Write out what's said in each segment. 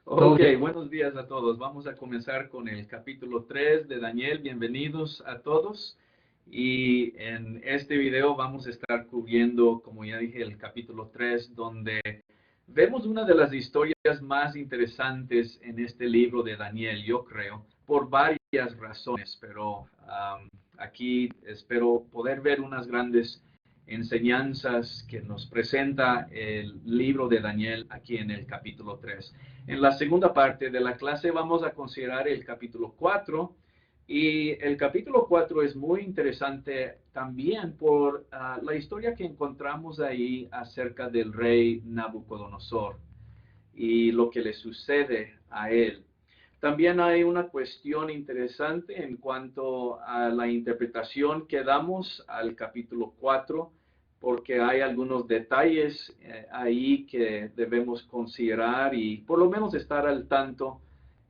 Ok, Todo. buenos días a todos. Vamos a comenzar con el capítulo 3 de Daniel. Bienvenidos a todos. Y en este video vamos a estar cubriendo, como ya dije, el capítulo 3, donde vemos una de las historias más interesantes en este libro de Daniel, yo creo, por varias razones, pero aquí espero poder ver unas grandes enseñanzas que nos presenta el libro de Daniel aquí en el capítulo 3. En la segunda parte de la clase vamos a considerar el capítulo 4 y el capítulo 4 es muy interesante también por la historia que encontramos ahí acerca del rey Nabucodonosor y lo que le sucede a él. También hay una cuestión interesante en cuanto a la interpretación que damos al capítulo 4, porque hay algunos detalles ahí que debemos considerar y por lo menos estar al tanto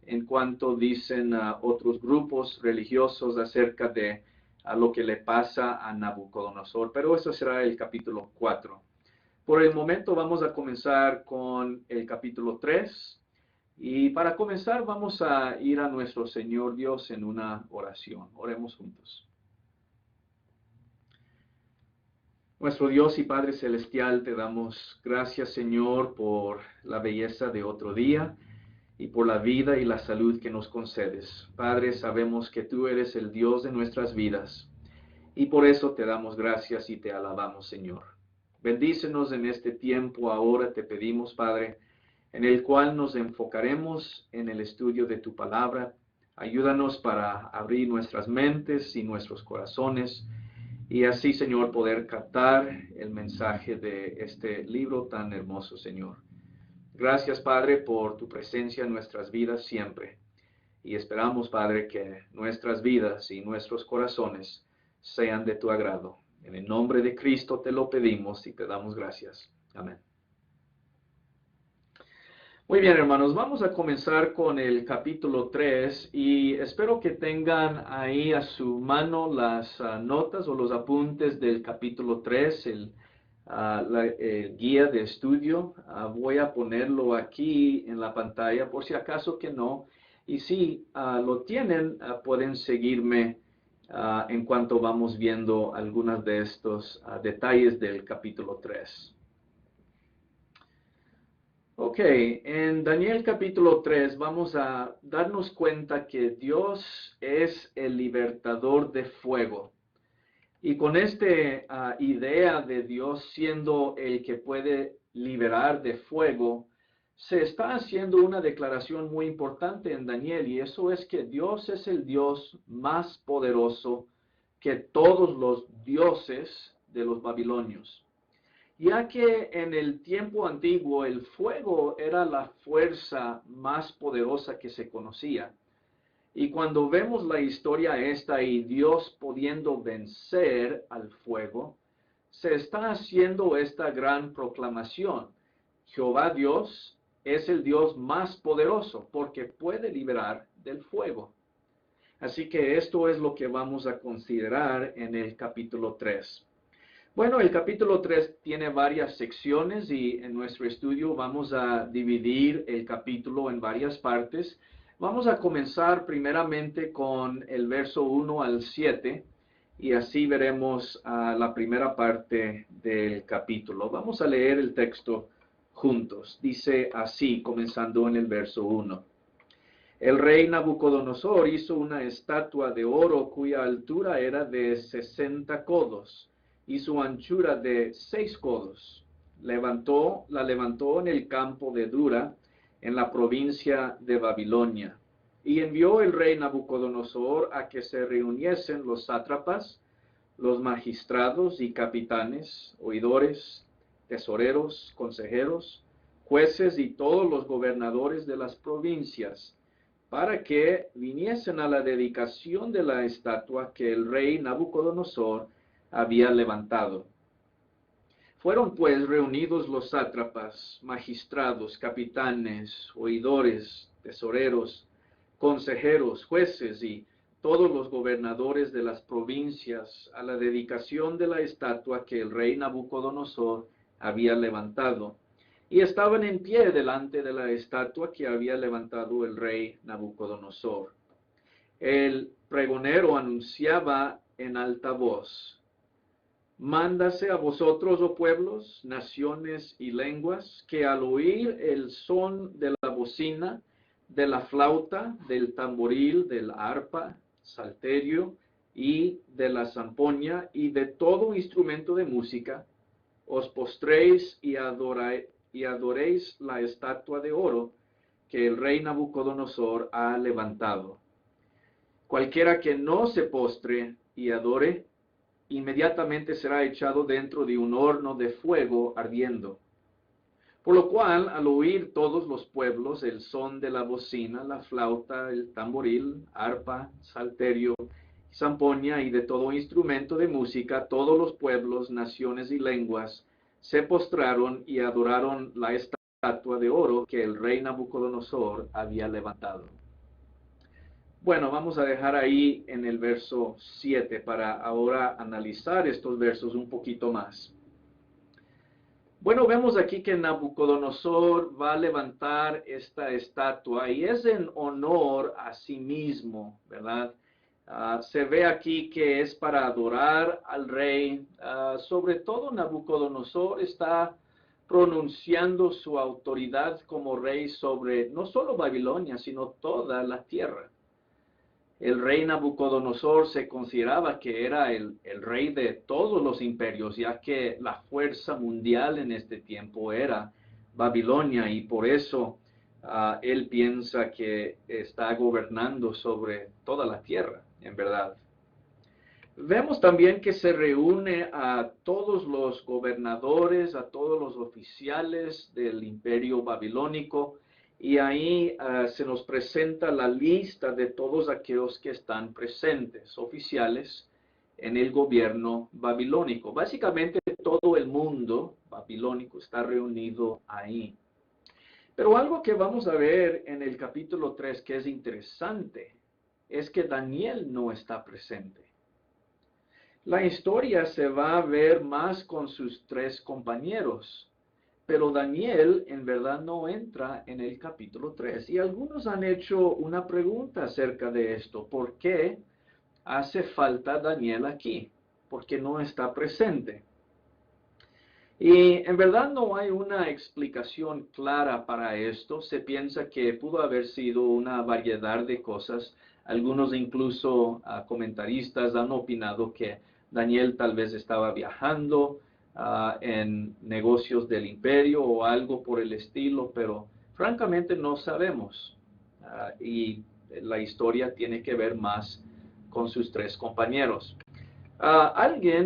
en cuanto dicen otros grupos religiosos acerca de lo que le pasa a Nabucodonosor. Pero eso será el capítulo 4. Por el momento vamos a comenzar con el capítulo 3. Y para comenzar vamos a ir a nuestro Señor Dios en una oración. Oremos juntos. Nuestro Dios y Padre Celestial, te damos gracias, Señor, por la belleza de otro día y por la vida y la salud que nos concedes. Padre, sabemos que tú eres el Dios de nuestras vidas y por eso te damos gracias y te alabamos, Señor. Bendícenos en este tiempo ahora, te pedimos, Padre, en el cual nos enfocaremos en el estudio de tu palabra. Ayúdanos para abrir nuestras mentes y nuestros corazones y así, Señor, poder captar el mensaje de este libro tan hermoso, Señor. Gracias, Padre, por tu presencia en nuestras vidas siempre. Y esperamos, Padre, que nuestras vidas y nuestros corazones sean de tu agrado. En el nombre de Cristo te lo pedimos y te damos gracias. Amén. Muy bien, hermanos, vamos a comenzar con el capítulo 3 y espero que tengan ahí a su mano las notas o los apuntes del capítulo 3, el guía de estudio. Voy a ponerlo aquí en la pantalla por si acaso que no. Y si lo tienen, pueden seguirme en cuanto vamos viendo algunos de estos detalles del capítulo 3. Ok, en Daniel capítulo 3 vamos a darnos cuenta que Dios es el libertador de fuego. Y con esta idea de Dios siendo el que puede liberar de fuego, se está haciendo una declaración muy importante en Daniel, y eso es que Dios es el Dios más poderoso que todos los dioses de los babilonios. Ya que en el tiempo antiguo el fuego era la fuerza más poderosa que se conocía. Y cuando vemos la historia esta y Dios pudiendo vencer al fuego, se está haciendo esta gran proclamación. Jehová Dios es el Dios más poderoso porque puede liberar del fuego. Así que esto es lo que vamos a considerar en el capítulo 3. Bueno, el capítulo 3 tiene varias secciones y en nuestro estudio vamos a dividir el capítulo en varias partes. Vamos a comenzar primeramente con el verso 1 al 7 y así veremos la primera parte del capítulo. Vamos a leer el texto juntos. Dice así, comenzando en el verso 1. El rey Nabucodonosor hizo una estatua de oro cuya altura era de 60 codos y su anchura de 6 codos. La levantó en el campo de Dura, en la provincia de Babilonia. Y envió el rey Nabucodonosor a que se reuniesen los sátrapas, los magistrados y capitanes, oidores, tesoreros, consejeros, jueces y todos los gobernadores de las provincias, para que viniesen a la dedicación de la estatua que el rey Nabucodonosor había levantado. Fueron pues reunidos los sátrapas, magistrados, capitanes, oidores, tesoreros, consejeros, jueces y todos los gobernadores de las provincias a la dedicación de la estatua que el rey Nabucodonosor había levantado. y estaban en pie delante de la estatua que había levantado el rey Nabucodonosor. El pregonero anunciaba en alta voz: Mándase a vosotros, oh pueblos, naciones y lenguas, que al oír el son de la bocina, de la flauta, del tamboril, del arpa, salterio y de la zampoña y de todo instrumento de música, os postréis y adoréis la estatua de oro que el rey Nabucodonosor ha levantado. Cualquiera que no se postre y adore, inmediatamente será echado dentro de un horno de fuego ardiendo. Por lo cual, al oír todos los pueblos el son de la bocina, la flauta, el tamboril, arpa, salterio, zampoña y de todo instrumento de música, todos los pueblos, naciones y lenguas se postraron y adoraron la estatua de oro que el rey Nabucodonosor había levantado. Bueno, vamos a dejar ahí en el verso 7 para ahora analizar estos versos un poquito más. Bueno, vemos aquí que Nabucodonosor va a levantar esta estatua y es en honor a sí mismo, ¿verdad? Se ve aquí que es para adorar al rey. Sobre todo Nabucodonosor está pronunciando su autoridad como rey sobre no solo Babilonia, sino toda la tierra. El rey Nabucodonosor se consideraba que era el rey de todos los imperios, ya que la fuerza mundial en este tiempo era Babilonia, y por eso él piensa que está gobernando sobre toda la tierra, en verdad. Vemos también que se reúne a todos los gobernadores, a todos los oficiales del imperio babilónico, y ahí se nos presenta la lista de todos aquellos que están presentes, oficiales, en el gobierno babilónico. Básicamente todo el mundo babilónico está reunido ahí. Pero algo que vamos a ver en el capítulo 3 que es interesante, es que Daniel no está presente. La historia se va a ver más con sus 3 compañeros, pero Daniel en verdad no entra en el capítulo 3. Y algunos han hecho una pregunta acerca de esto. ¿Por qué hace falta Daniel aquí? ¿Por qué no está presente? Y en verdad no hay una explicación clara para esto. Se piensa que pudo haber sido una variedad de cosas. Algunos incluso comentaristas han opinado que Daniel tal vez estaba viajando en negocios del imperio o algo por el estilo, pero francamente no sabemos. Y la historia tiene que ver más con sus 3 compañeros.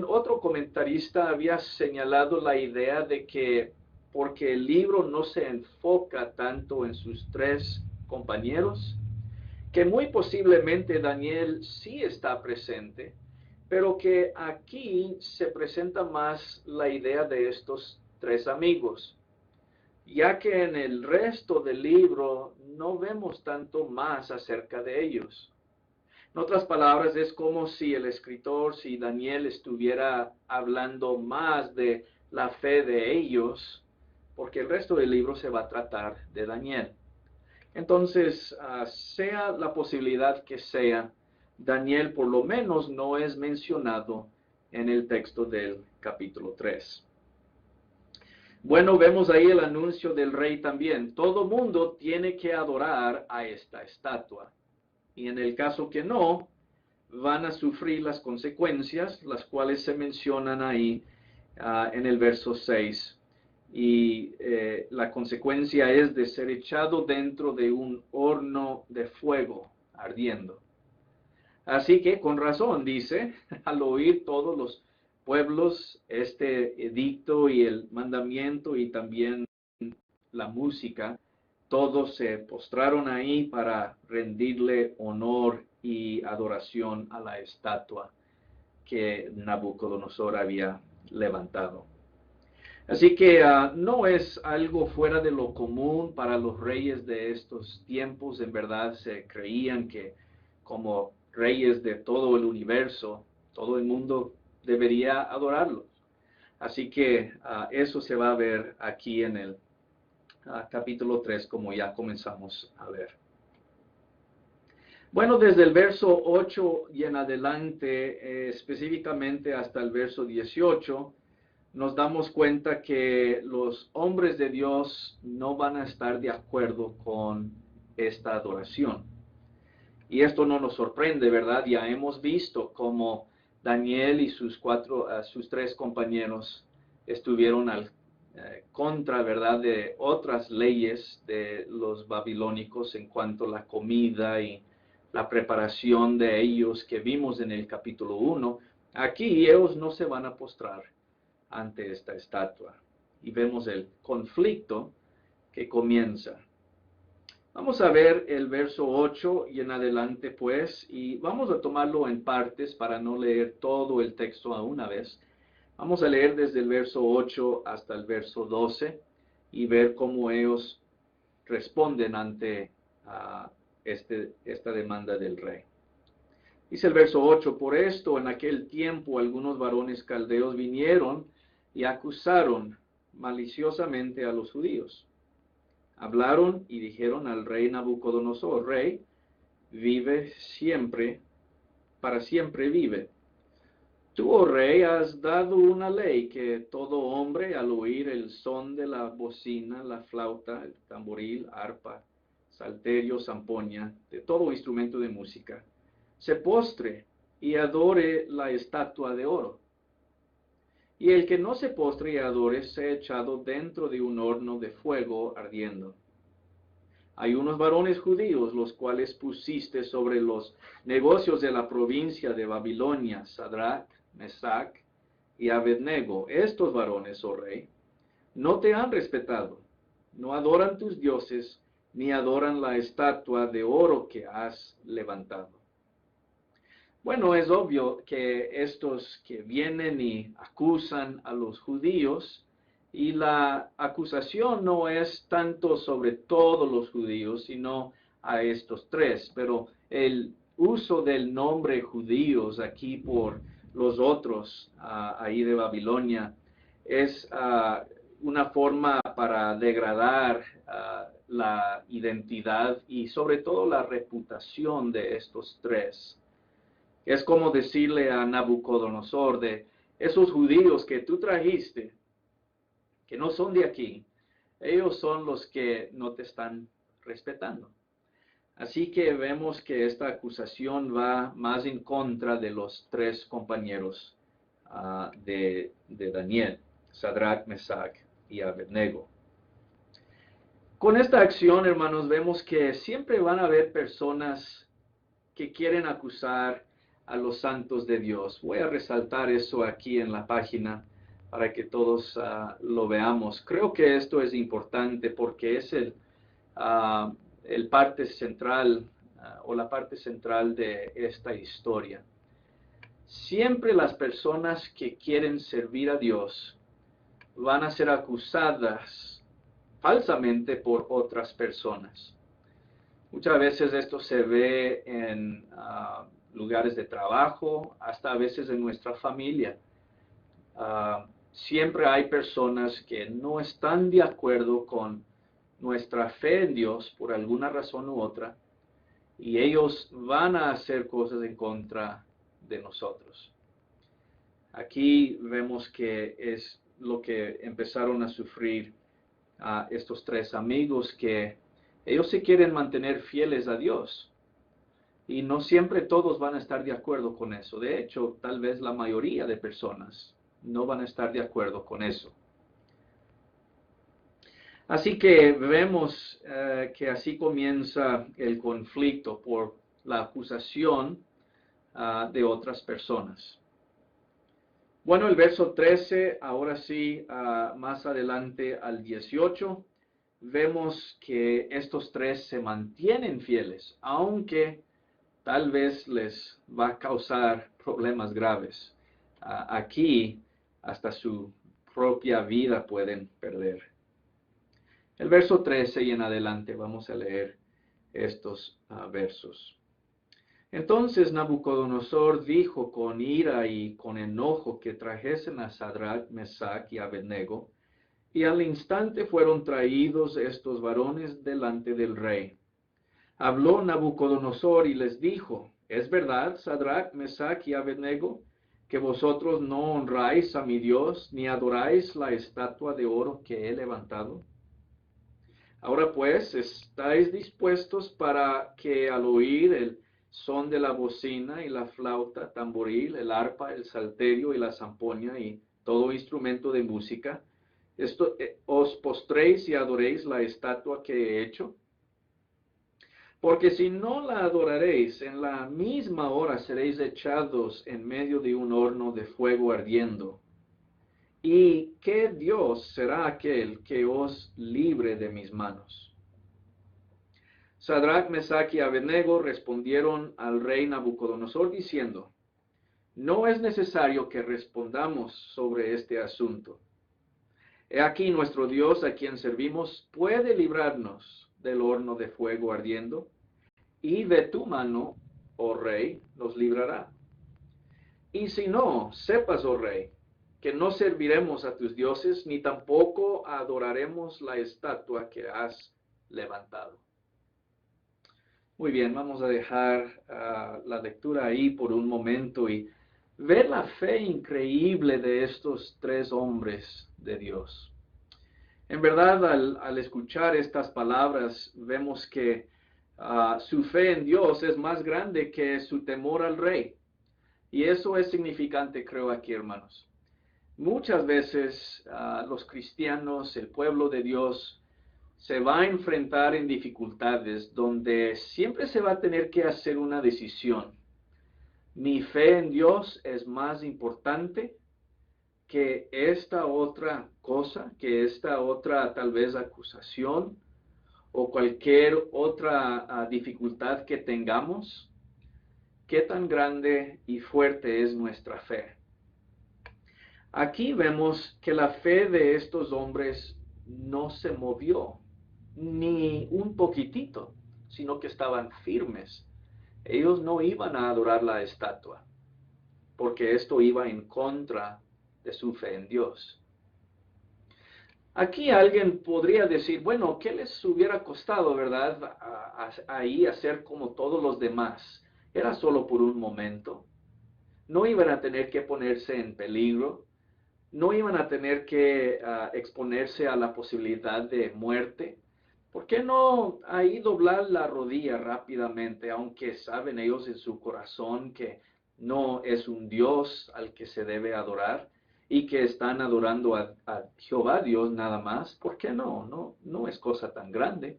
Otro comentarista había señalado la idea de que porque el libro no se enfoca tanto en sus 3 compañeros, que muy posiblemente Daniel sí está presente, pero que aquí se presenta más la idea de estos 3 amigos, ya que en el resto del libro no vemos tanto más acerca de ellos. En otras palabras, es como si el escritor, si Daniel estuviera hablando más de la fe de ellos, porque el resto del libro se va a tratar de Daniel. Entonces, sea la posibilidad que sea, Daniel por lo menos no es mencionado en el texto del capítulo 3. Bueno, vemos ahí el anuncio del rey también. Todo mundo tiene que adorar a esta estatua. Y en el caso que no, van a sufrir las consecuencias, las cuales se mencionan ahí en el verso 6. Y la consecuencia es de ser echado dentro de un horno de fuego ardiendo. Así que con razón dice, al oír todos los pueblos este edicto y el mandamiento y también la música, todos se postraron ahí para rendirle honor y adoración a la estatua que Nabucodonosor había levantado. Así que no es algo fuera de lo común para los reyes de estos tiempos. En verdad se creían que como reyes de todo el universo, todo el mundo debería adorarlos. Así que eso se va a ver aquí en el capítulo 3, como ya comenzamos a ver. Bueno, desde el verso 8 y en adelante, específicamente hasta el verso 18, nos damos cuenta que los hombres de Dios no van a estar de acuerdo con esta adoración. Y esto no nos sorprende, ¿verdad? Ya hemos visto cómo Daniel y sus tres compañeros estuvieron contra, ¿verdad?, de otras leyes de los babilónicos en cuanto a la comida y la preparación de ellos que vimos en el capítulo 1. Aquí ellos no se van a postrar ante esta estatua. Y vemos el conflicto que comienza. Vamos a ver el verso 8 y en adelante, pues, y vamos a tomarlo en partes para no leer todo el texto a una vez. Vamos a leer desde el verso 8 hasta el verso 12 y ver cómo ellos responden ante esta demanda del rey. Dice el verso 8, por esto en aquel tiempo algunos varones caldeos vinieron y acusaron maliciosamente a los judíos. Hablaron y dijeron al rey Nabucodonosor, rey, vive siempre, para siempre vive. Tú, oh rey, has dado una ley que todo hombre al oír el son de la bocina, la flauta, el tamboril, arpa, salterio, zampoña, de todo instrumento de música, se postre y adore la estatua de oro. Y el que no se postre y adore sea echado dentro de un horno de fuego ardiendo. Hay unos varones judíos, los cuales pusiste sobre los negocios de la provincia de Babilonia, Sadrach, Mesach y Abednego. Estos varones, oh rey, no te han respetado, no adoran tus dioses, ni adoran la estatua de oro que has levantado. Bueno, es obvio que estos que vienen y acusan a los judíos, y la acusación no es tanto sobre todos los judíos, sino a estos tres, pero el uso del nombre judíos aquí por los otros ahí de Babilonia es una forma para degradar la identidad y sobre todo la reputación de estos tres. Es como decirle a Nabucodonosor de esos judíos que tú trajiste, que no son de aquí, ellos son los que no te están respetando. Así que vemos que esta acusación va más en contra de los tres compañeros de Daniel, Sadrach, Mesach y Abednego. Con esta acción, hermanos, vemos que siempre van a haber personas que quieren acusar a los santos de Dios. Voy a resaltar eso aquí en la página para que todos lo veamos. Creo que esto es importante porque es el parte central o la parte central de esta historia. Siempre las personas que quieren servir a Dios van a ser acusadas falsamente por otras personas. Muchas veces esto se ve en lugares de trabajo, hasta a veces en nuestra familia. Siempre hay personas que no están de acuerdo con nuestra fe en Dios por alguna razón u otra, y ellos van a hacer cosas en contra de nosotros. Aquí vemos que es lo que empezaron a sufrir estos tres amigos, que ellos se quieren mantener fieles a Dios. Y no siempre todos van a estar de acuerdo con eso. De hecho, tal vez la mayoría de personas no van a estar de acuerdo con eso. Así que vemos que así comienza el conflicto por la acusación de otras personas. Bueno, el verso 13, ahora sí, más adelante al 18, vemos que estos tres se mantienen fieles, aunque tal vez les va a causar problemas graves. Aquí hasta su propia vida pueden perder. El verso 13 y en adelante vamos a leer estos versos. Entonces Nabucodonosor dijo con ira y con enojo que trajesen a Sadrach, Mesach y Abednego, Y al instante fueron traídos estos varones delante del rey. Habló Nabucodonosor y les dijo, ¿es verdad, Sadrach, Mesach y Abednego, que vosotros no honráis a mi Dios, ni adoráis la estatua de oro que he levantado? Ahora pues, ¿estáis dispuestos para que al oír el son de la bocina y la flauta, tamboril, el arpa, el salterio y la zampoña y todo instrumento de música, os postréis y adoréis la estatua que he hecho? Porque si no la adoraréis, en la misma hora seréis echados en medio de un horno de fuego ardiendo. ¿Y qué Dios será aquel que os libre de mis manos? Sadrach, Mesach y Abednego respondieron al rey Nabucodonosor diciendo, no es necesario que respondamos sobre este asunto. He aquí nuestro Dios a quien servimos puede librarnos del horno de fuego ardiendo, y de tu mano, oh rey, nos librará. Y si no, sepas, oh rey, que no serviremos a tus dioses, ni tampoco adoraremos la estatua que has levantado. Muy bien, vamos a dejar la lectura ahí por un momento y ver la fe increíble de estos tres hombres de Dios. En verdad, al escuchar estas palabras, vemos que su fe en Dios es más grande que su temor al rey. Y eso es significante, creo, aquí, hermanos. Muchas veces los cristianos, el pueblo de Dios, se va a enfrentar en dificultades donde siempre se va a tener que hacer una decisión. Mi fe en Dios es más importante que esta otra cosa, que esta otra tal vez acusación o cualquier otra dificultad que tengamos. ¿Qué tan grande y fuerte es nuestra fe? Aquí vemos que la fe de estos hombres no se movió, ni un poquitito, sino que estaban firmes. Ellos no iban a adorar la estatua, porque esto iba en contra de su fe en Dios. Aquí alguien podría decir, bueno, ¿qué les hubiera costado, verdad, ahí hacer como todos los demás? Era solo por un momento. No iban a tener que ponerse en peligro. No iban a tener que exponerse a la posibilidad de muerte. ¿Por qué no ahí doblar la rodilla rápidamente, aunque saben ellos en su corazón que no es un Dios al que se debe adorar y que están adorando a Jehová Dios nada más? ¿Por qué no? No es cosa tan grande.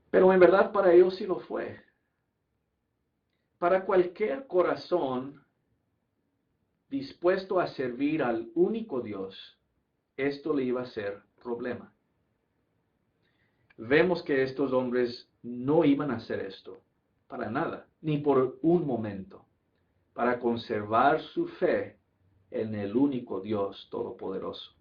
Pero en verdad para ellos sí lo fue. Para cualquier corazón dispuesto a servir al único Dios, esto le iba a ser problema. Vemos que estos hombres no iban a hacer esto, para nada, ni por un momento, para conservar su fe en el único Dios todopoderoso.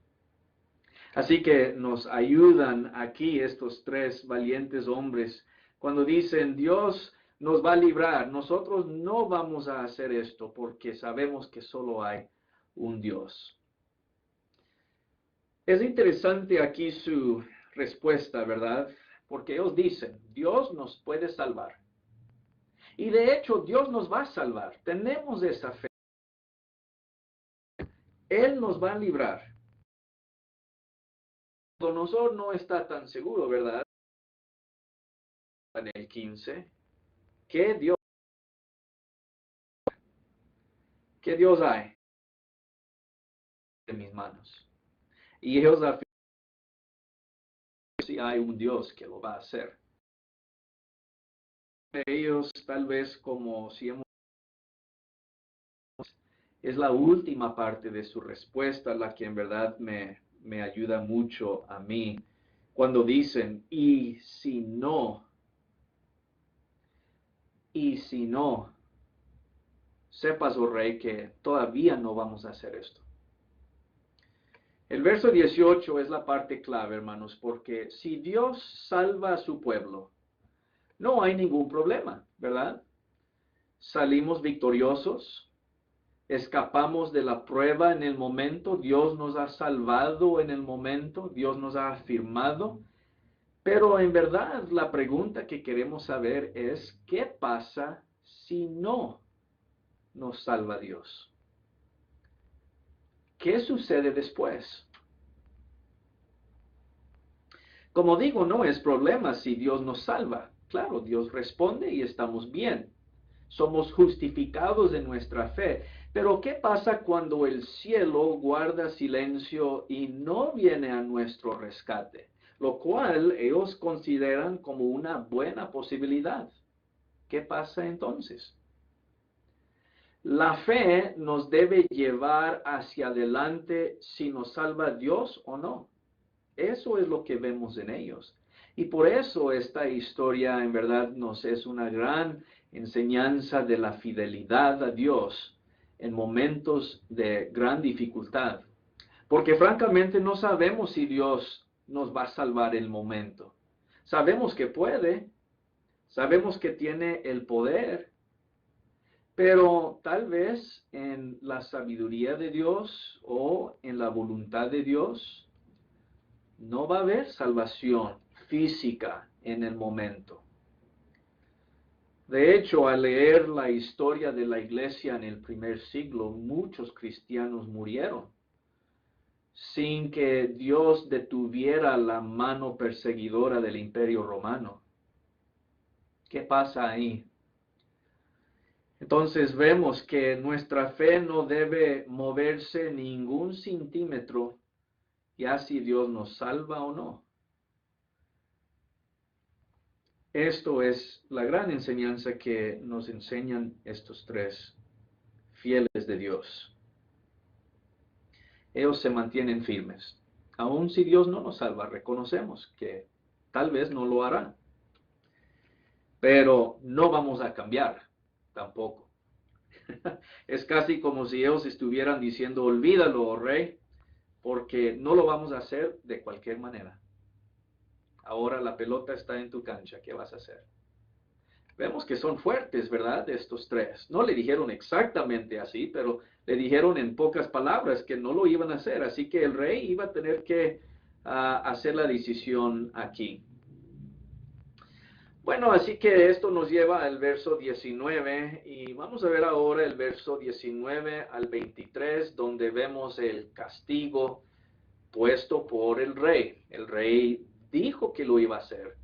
Así que nos ayudan aquí estos tres valientes hombres cuando dicen, Dios nos va a librar, nosotros no vamos a hacer esto porque sabemos que solo hay un Dios. Es interesante aquí su respuesta, ¿verdad? Porque ellos dicen, Dios nos puede salvar. Y de hecho, Dios nos va a salvar. Tenemos esa fe. Él nos va a librar. Nabucodonosor no está tan seguro, ¿verdad? En el 15, ¿qué Dios hay en mis manos? Y ellos afirman que sí hay un Dios que lo va a hacer. Ellos tal vez como si hemos... Es la última parte de su respuesta la que en verdad me ayuda mucho a mí. Cuando dicen, y si no, sepas, oh rey, que todavía no vamos a hacer esto. El verso 18 es la parte clave, hermanos, porque si Dios salva a su pueblo, no hay ningún problema, ¿verdad? Salimos victoriosos. escapamos de la prueba en el momento, Dios nos ha salvado en el momento, Dios nos ha afirmado, pero en verdad la pregunta que queremos saber es, ¿qué pasa si no nos salva Dios? ¿Qué sucede después? Como digo, no es problema si Dios nos salva. Claro, Dios responde y estamos bien. Somos justificados en nuestra fe. Pero ¿qué pasa cuando el cielo guarda silencio y no viene a nuestro rescate? Lo cual ellos consideran como una buena posibilidad. ¿Qué pasa entonces? La fe nos debe llevar hacia adelante si nos salva Dios o no. Eso es lo que vemos en ellos. Y por eso esta historia en verdad nos es una gran enseñanza de la fidelidad a Dios en momentos de gran dificultad. Porque francamente no sabemos si Dios nos va a salvar el momento. Sabemos que puede, sabemos que tiene el poder, pero tal vez en la sabiduría de Dios o en la voluntad de Dios, no va a haber salvación física en el momento. De hecho, al leer la historia de la iglesia en el primer siglo, muchos cristianos murieron sin que Dios detuviera la mano perseguidora del imperio romano. ¿Qué pasa ahí? Entonces vemos que nuestra fe no debe moverse ningún centímetro, ya si Dios nos salva o no. Esto es la gran enseñanza que nos enseñan estos tres fieles de Dios. Ellos se mantienen firmes. Aun si Dios no nos salva, reconocemos que tal vez no lo hará. Pero no vamos a cambiar tampoco. Es casi como si ellos estuvieran diciendo, olvídalo, oh rey, porque no lo vamos a hacer de cualquier manera. Ahora la pelota está en tu cancha, ¿qué vas a hacer? Vemos que son fuertes, ¿verdad? Estos tres. No le dijeron exactamente así, pero le dijeron en pocas palabras que no lo iban a hacer. Así que el rey iba a tener que hacer la decisión aquí. Bueno, así que esto nos lleva al verso 19 y vamos a ver ahora el verso 19 al 23, donde vemos el castigo puesto por el rey. El rey dijo que lo iba a hacer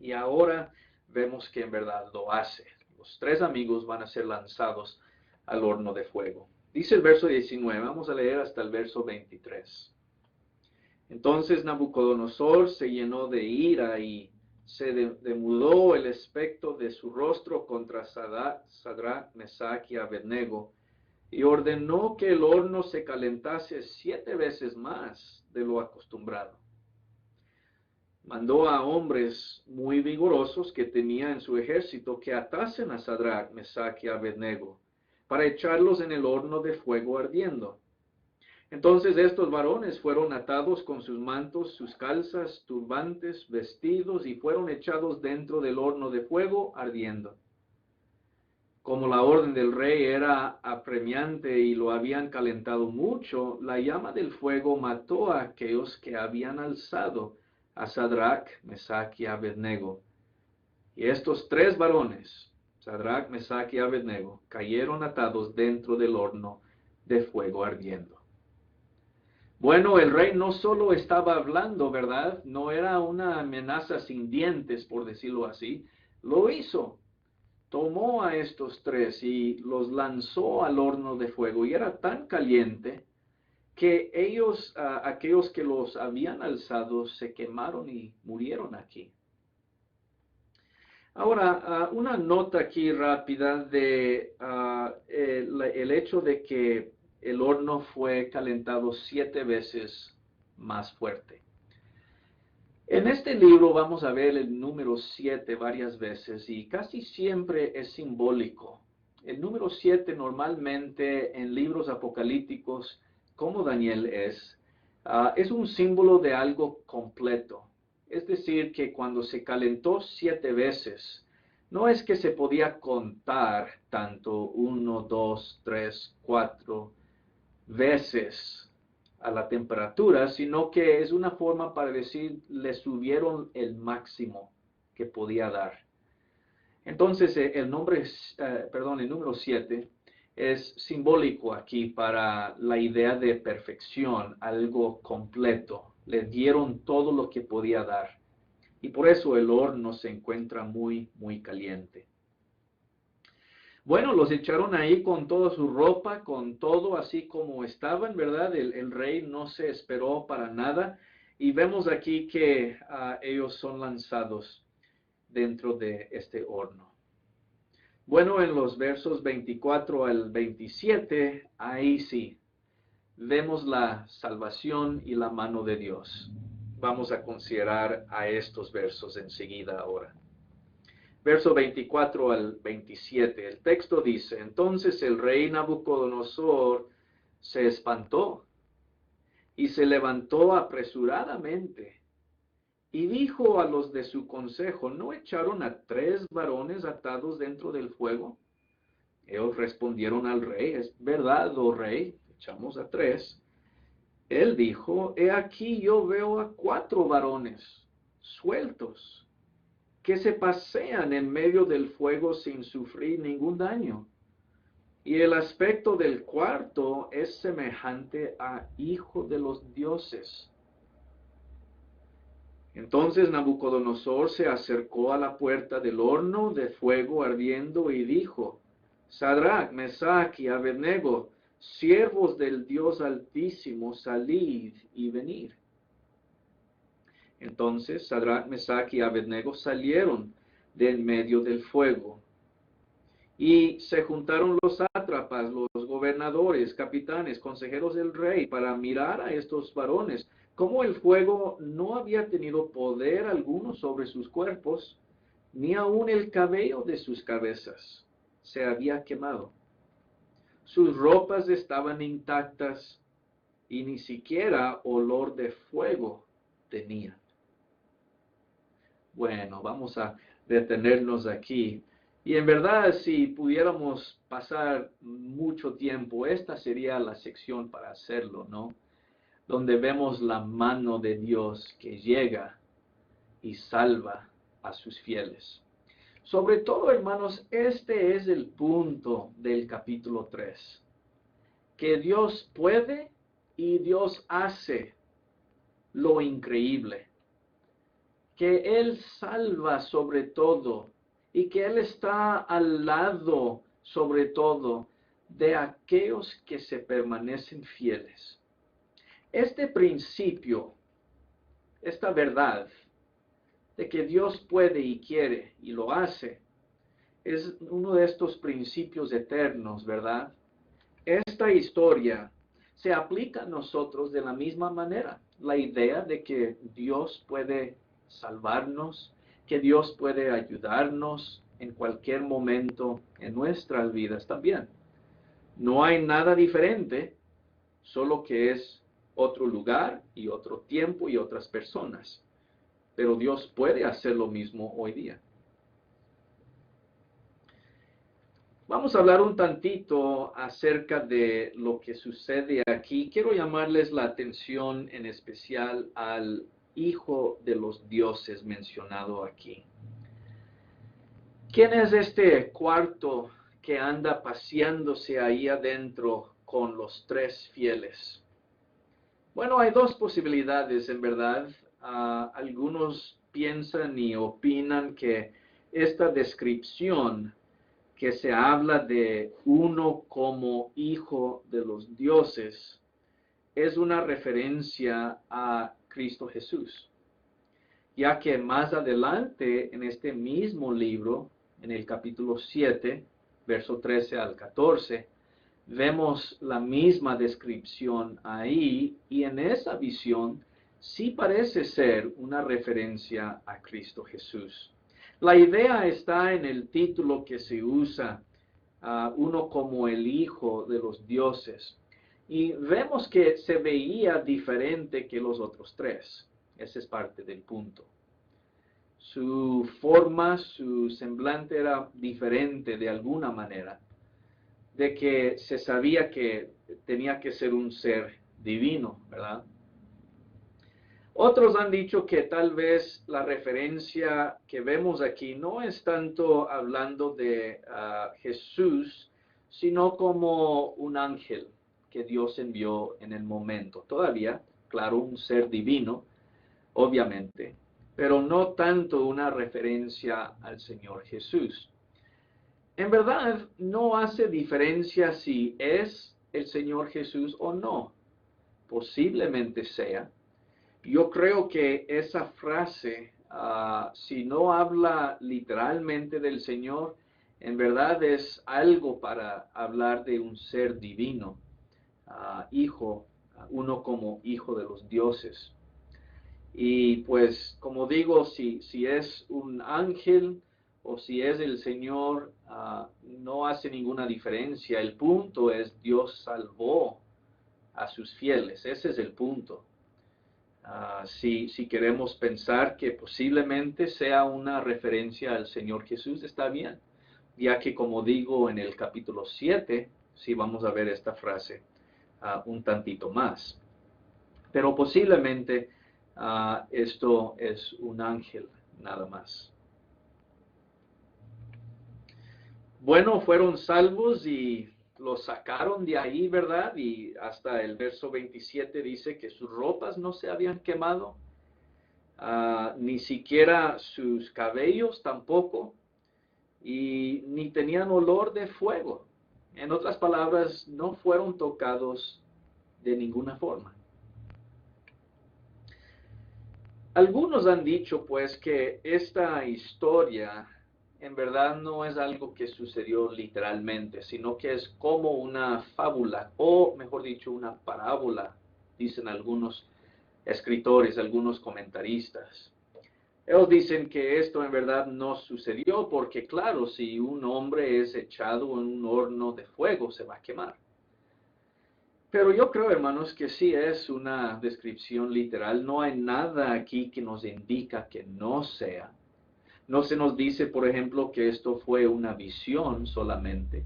y ahora vemos que en verdad lo hace. Los tres amigos van a ser lanzados al horno de fuego. Dice el verso 19, vamos a leer hasta el verso 23. Entonces Nabucodonosor se llenó de ira y se demudó el aspecto de su rostro contra Sadrach, Mesach y Abednego, y ordenó que el horno se calentase 7 veces más de lo acostumbrado. Mandó a hombres muy vigorosos que tenía en su ejército que atasen a Sadrach, Mesach y Abednego, para echarlos en el horno de fuego ardiendo. Entonces estos varones fueron atados con sus mantos, sus calzas, turbantes, vestidos, y fueron echados dentro del horno de fuego ardiendo. Como la orden del rey era apremiante y lo habían calentado mucho, la llama del fuego mató a aquellos que habían alzado a Sadrach, Mesach y Abednego. Y estos tres varones, Sadrach, Mesach y Abednego, cayeron atados dentro del horno de fuego ardiendo. Bueno, el rey no solo estaba hablando, ¿verdad? No era una amenaza sin dientes, por decirlo así. Lo hizo. Tomó a estos tres y los lanzó al horno de fuego. Y era tan caliente que ellos, aquellos que los habían alzado, se quemaron y murieron aquí. Ahora, una nota aquí rápida de el hecho de que el horno fue calentado 7 veces más fuerte. En este libro vamos a ver el número 7 varias veces y casi siempre es simbólico. El número 7 normalmente en libros apocalípticos, como Daniel es un símbolo de algo completo. Es decir, que cuando se calentó 7 veces, No es que se podía contar tanto 1, 2, 3, 4 veces a la temperatura, sino que es una forma para decir, le subieron el máximo que podía dar. Entonces, el número 7 es simbólico aquí para la idea de perfección, algo completo. Le dieron todo lo que podía dar. Y por eso el horno se encuentra muy, muy caliente. Bueno, los echaron ahí con toda su ropa, con todo así como estaban, ¿verdad? El rey no se esperó para nada. Y vemos aquí que ellos son lanzados dentro de este horno. Bueno, en los versos 24 al 27, ahí sí, vemos la salvación y la mano de Dios. Vamos a considerar a estos versos enseguida ahora. Verso 24 al 27, el texto dice, entonces el rey Nabucodonosor se espantó y se levantó apresuradamente y dijo a los de su consejo, ¿no echaron a 3 varones atados dentro del fuego? Ellos respondieron al rey, es verdad, oh rey, echamos a 3. Él dijo, he aquí yo veo a 4 varones sueltos, que se pasean en medio del fuego sin sufrir ningún daño. Y el aspecto del cuarto es semejante a hijo de los dioses. Entonces Nabucodonosor se acercó a la puerta del horno de fuego ardiendo y dijo, Sadrach, Mesach y Abednego, siervos del Dios Altísimo, salid y venid. Entonces Sadrach, Mesach y Abednego salieron de en medio del fuego. Y se juntaron los sátrapas, los gobernadores, capitanes, consejeros del rey, para mirar a estos varones, cómo el fuego no había tenido poder alguno sobre sus cuerpos, ni aun el cabello de sus cabezas se había quemado. Sus ropas estaban intactas y ni siquiera olor de fuego tenían. Bueno, vamos a detenernos aquí. Y en verdad, si pudiéramos pasar mucho tiempo, esta sería la sección para hacerlo, ¿no? Donde vemos la mano de Dios que llega y salva a sus fieles. Sobre todo, hermanos, este es el punto del capítulo 3. Que Dios puede y Dios hace lo increíble. Que Él salva sobre todo y que Él está al lado sobre todo de aquellos que se permanecen fieles. Este principio, esta verdad de que Dios puede y quiere y lo hace, es uno de estos principios eternos, ¿verdad? Esta historia se aplica a nosotros de la misma manera. La idea de que Dios puede salvarnos, que Dios puede ayudarnos en cualquier momento en nuestras vidas también. No hay nada diferente, solo que es otro lugar y otro tiempo y otras personas. Pero Dios puede hacer lo mismo hoy día. Vamos a hablar un tantito acerca de lo que sucede aquí. Quiero llamarles la atención en especial al hijo de los dioses mencionado aquí. ¿Quién es este cuarto que anda paseándose ahí adentro con los 3 fieles? Bueno, hay 2 posibilidades en verdad. Algunos piensan y opinan que esta descripción que se habla de uno como hijo de los dioses es una referencia a Cristo Jesús, ya que más adelante en este mismo libro, en el capítulo 7, verso 13 al 14, vemos la misma descripción ahí y en esa visión sí parece ser una referencia a Cristo Jesús. La idea está en el título que se usa, uno como el hijo de los dioses. Y vemos que se veía diferente que los otros 3. Ese es parte del punto. Su forma, su semblante era diferente de alguna manera, de que se sabía que tenía que ser un ser divino, ¿verdad? Otros han dicho que tal vez la referencia que vemos aquí no es tanto hablando de Jesús, sino como un ángel que Dios envió en el momento. Todavía, claro, un ser divino, obviamente, pero no tanto una referencia al Señor Jesús. En verdad, no hace diferencia si es el Señor Jesús o no. Posiblemente sea. Yo creo que esa frase, si no habla literalmente del Señor, en verdad es algo para hablar de un ser divino, hijo, uno como hijo de los dioses. Y pues, como digo, si es un ángel o si es el Señor, no hace ninguna diferencia. El punto es Dios salvó a sus fieles. Ese es el punto. Si queremos pensar que posiblemente sea una referencia al Señor Jesús, está bien, ya que como digo en el capítulo 7, sí vamos a ver esta frase un tantito más. Pero posiblemente esto es un ángel, nada más. Bueno, fueron salvos y los sacaron de ahí, ¿verdad? Y hasta el verso 27 dice que sus ropas no se habían quemado, ni siquiera sus cabellos tampoco, y ni tenían olor de fuego. En otras palabras, no fueron tocados de ninguna forma. Algunos han dicho, pues, que esta historia en verdad no es algo que sucedió literalmente, sino que es como una fábula, o mejor dicho, una parábola, dicen algunos escritores, algunos comentaristas. Ellos dicen que esto en verdad no sucedió porque, claro, si un hombre es echado en un horno de fuego, se va a quemar. Pero yo creo, hermanos, que sí es una descripción literal. No hay nada aquí que nos indica que no sea. No se nos dice, por ejemplo, que esto fue una visión solamente.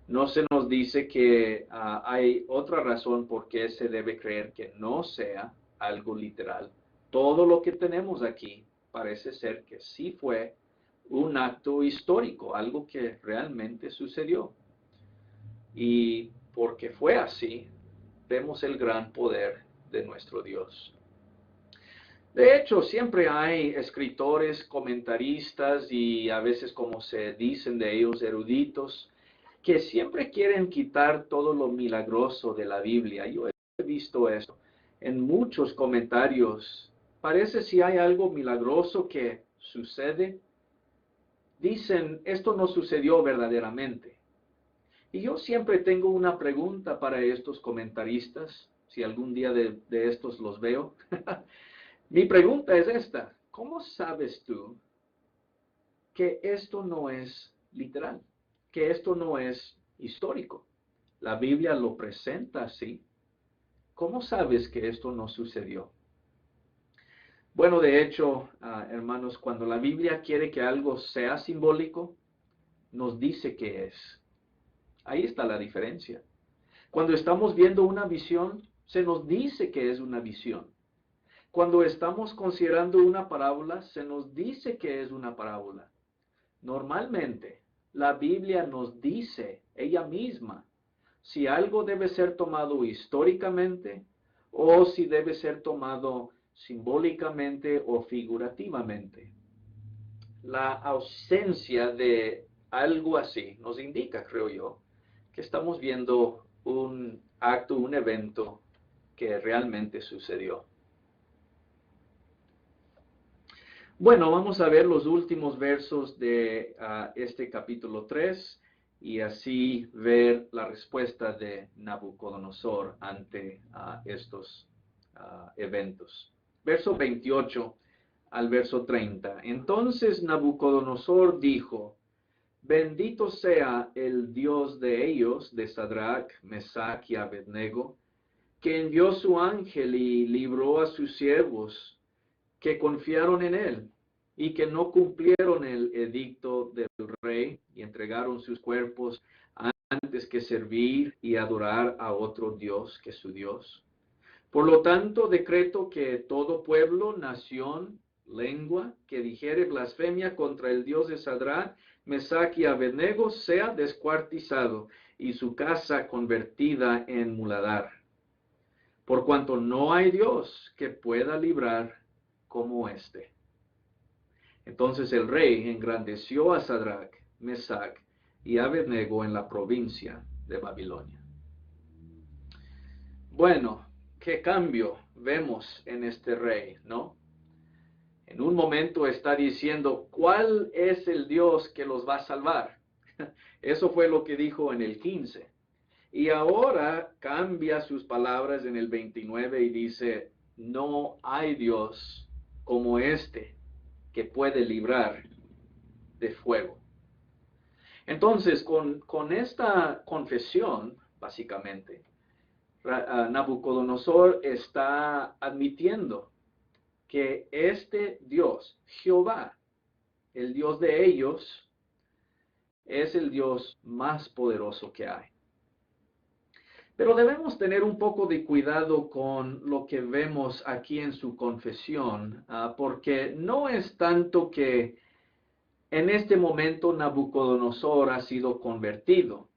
No se nos dice que hay otra razón por qué se debe creer que no sea algo literal. Todo lo que tenemos aquí parece ser que sí fue un acto histórico, algo que realmente sucedió. Y porque fue así, vemos el gran poder de nuestro Dios. De hecho, siempre hay escritores, comentaristas y a veces, como se dicen de ellos, eruditos, que siempre quieren quitar todo lo milagroso de la Biblia. Yo he visto esto en muchos comentarios. Parece si hay algo milagroso que sucede, dicen, esto no sucedió verdaderamente. Y yo siempre tengo una pregunta para estos comentaristas, si algún día de estos los veo. Mi pregunta es esta: ¿cómo sabes tú que esto no es literal? Que esto no es histórico. La Biblia lo presenta así. ¿Cómo sabes que esto no sucedió? Bueno, de hecho, hermanos, cuando la Biblia quiere que algo sea simbólico, nos dice que es. Ahí está la diferencia. Cuando estamos viendo una visión, se nos dice que es una visión. Cuando estamos considerando una parábola, se nos dice que es una parábola. Normalmente, la Biblia nos dice ella misma si algo debe ser tomado históricamente o si debe ser tomado simbólicamente o figurativamente. La ausencia de algo así nos indica, creo yo, que estamos viendo un acto, un evento que realmente sucedió. Bueno, vamos a ver los últimos versos de este capítulo 3 y así ver la respuesta de Nabucodonosor ante estos eventos. Verso 28 al verso 30. Entonces Nabucodonosor dijo: Bendito sea el Dios de ellos, de Sadrach, Mesach y Abednego, que envió su ángel y libró a sus siervos que confiaron en él, y que no cumplieron el edicto del rey y entregaron sus cuerpos antes que servir y adorar a otro Dios que su Dios. Por lo tanto, decreto que todo pueblo, nación, lengua, que dijere blasfemia contra el Dios de Sadrach, Mesach y Abednego sea descuartizado y su casa convertida en muladar. Por cuanto no hay Dios que pueda librar como éste. Entonces el rey engrandeció a Sadrach, Mesach y Abednego en la provincia de Babilonia. Bueno, qué cambio vemos en este rey, ¿no? En un momento está diciendo, ¿cuál es el Dios que los va a salvar? Eso fue lo que dijo en el 15. Y ahora cambia sus palabras en el 29 y dice, no hay Dios como este que puede librar de fuego. Entonces, con esta confesión, básicamente, Nabucodonosor está admitiendo que este Dios, Jehová, el Dios de ellos, es el Dios más poderoso que hay. Pero debemos tener un poco de cuidado con lo que vemos aquí en su confesión, porque no es tanto que en este momento Nabucodonosor ha sido convertido.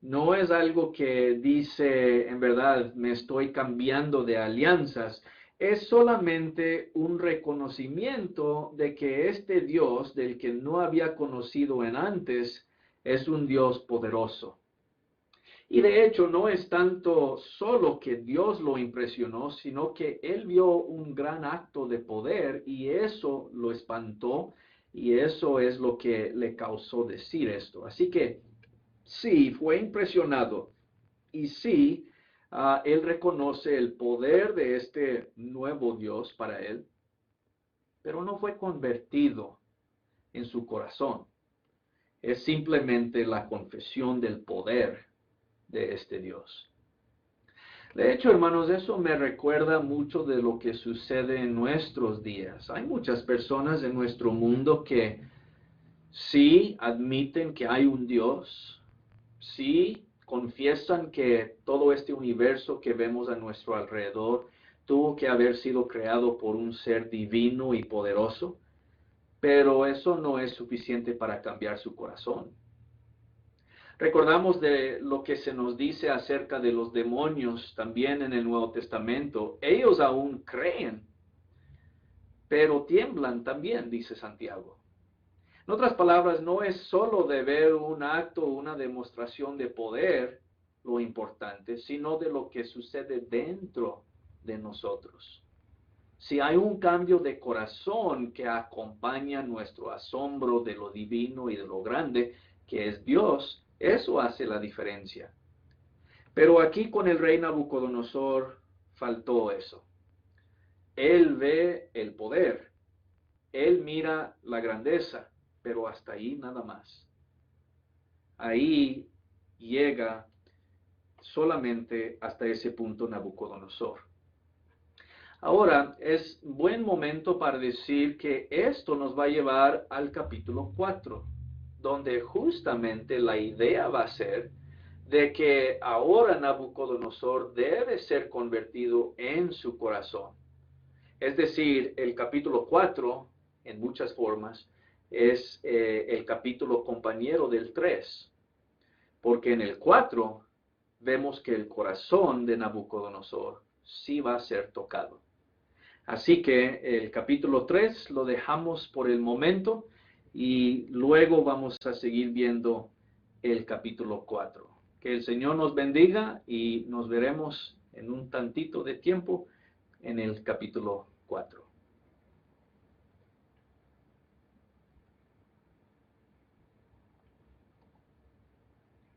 No es algo que dice, en verdad, me estoy cambiando de alianzas. Es solamente un reconocimiento de que este Dios, del que no había conocido en antes, es un Dios poderoso. Y de hecho no es tanto solo que Dios lo impresionó, sino que él vio un gran acto de poder y eso lo espantó y eso es lo que le causó decir esto. Así que sí, fue impresionado y sí, él reconoce el poder de este nuevo Dios para él, pero no fue convertido en su corazón. Es simplemente la confesión del poder de este Dios. De hecho, hermanos, eso me recuerda mucho de lo que sucede en nuestros días. Hay muchas personas en nuestro mundo que sí admiten que hay un Dios, sí confiesan que todo este universo que vemos a nuestro alrededor tuvo que haber sido creado por un ser divino y poderoso, pero eso no es suficiente para cambiar su corazón. Recordamos de lo que se nos dice acerca de los demonios también en el Nuevo Testamento. Ellos aún creen, pero tiemblan también, dice Santiago. En otras palabras, no es solo de ver un acto, una demostración de poder lo importante, sino de lo que sucede dentro de nosotros. Si hay un cambio de corazón que acompaña nuestro asombro de lo divino y de lo grande que es Dios, eso hace la diferencia. Pero aquí con el rey Nabucodonosor faltó eso. Él ve el poder, él mira la grandeza, pero hasta ahí nada más. Ahí llega solamente hasta ese punto Nabucodonosor. Ahora, es buen momento para decir que esto nos va a llevar al capítulo 4, donde justamente la idea va a ser de que ahora Nabucodonosor debe ser convertido en su corazón. Es decir, el capítulo 4, en muchas formas, es el capítulo compañero del 3, porque en el 4 vemos que el corazón de Nabucodonosor sí va a ser tocado. Así que el capítulo 3 lo dejamos por el momento y luego vamos a seguir viendo el capítulo 4. Que el Señor nos bendiga y nos veremos en un tantito de tiempo en el capítulo 4.